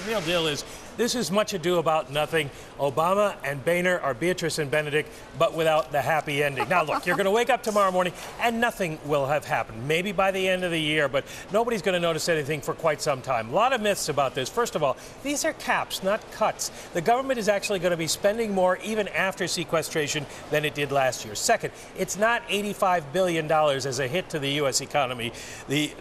real deal is this is much ado about nothing. Obama and Boehner are Beatrice and Benedict, but without the happy ending. Now, look, you're going to wake up tomorrow morning and nothing will have happened. Maybe by the end of the year, but nobody's going to notice anything for quite some time. A lot of myths about this. First of all, these are caps, not cuts. The government is actually going to be spending more even after sequestration than it did last year. Second, it's not $85 billion as a hit to the U.S. economy.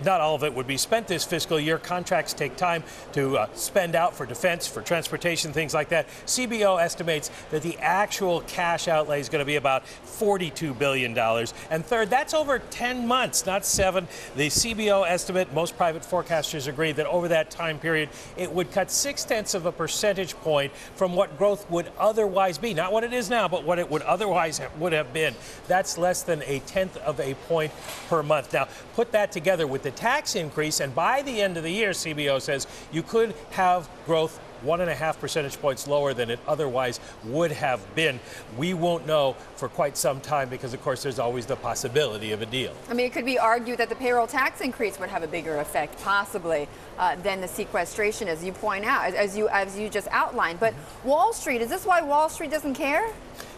Not all of it would be spent this fiscal year. Contracts take time to spend out for defense, for transportation, things like that. CBO estimates that the actual cash outlay is going to be about $42 billion. And third, that's over 10 months, not 7. The CBO estimate, most private forecasters agree that over that time period, it would cut 0.6 of a percentage point from what growth would otherwise be. Not what it is now, but what it would otherwise would have been. That's less than 0.1 of a point per month. Now, put that together with the tax increase, and by the end of the year, CBO says you could have growth 1.5 percentage points lower than it otherwise would have been. We won't know for quite some time because, of course, there's always the possibility of a deal. I mean, it could be argued that the payroll tax increase would have a bigger effect, possibly, than the sequestration, as you point out, as you just outlined. But Wall Street, is this why Wall Street doesn't care?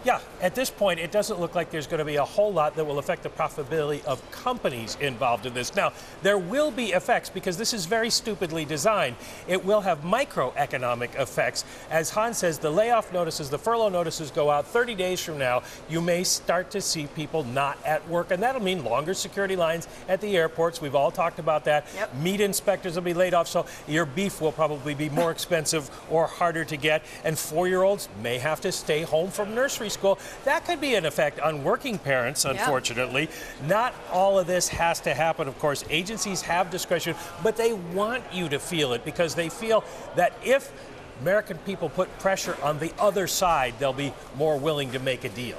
Yeah, at this point, it doesn't look like there's going to be a whole lot that will affect the profitability of companies involved in this. Now, there will be effects because this is very stupidly designed. It will have microeconomic effects. As Hans says, the layoff notices, the furlough notices go out 30 days from now. You may start to see people not at work, and that'll mean longer security lines at the airports. We've all talked about that. Yep. Meat inspectors will be laid off, so your beef will probably be more expensive or harder to get, and 4-year-olds may have to stay home from nursery school. That could be an effect on working parents, unfortunately. Yeah. Not all of this has to happen, of course. Agencies have discretion, but they want you to feel it because they feel that if American people put pressure on the other side, they'll be more willing to make a deal.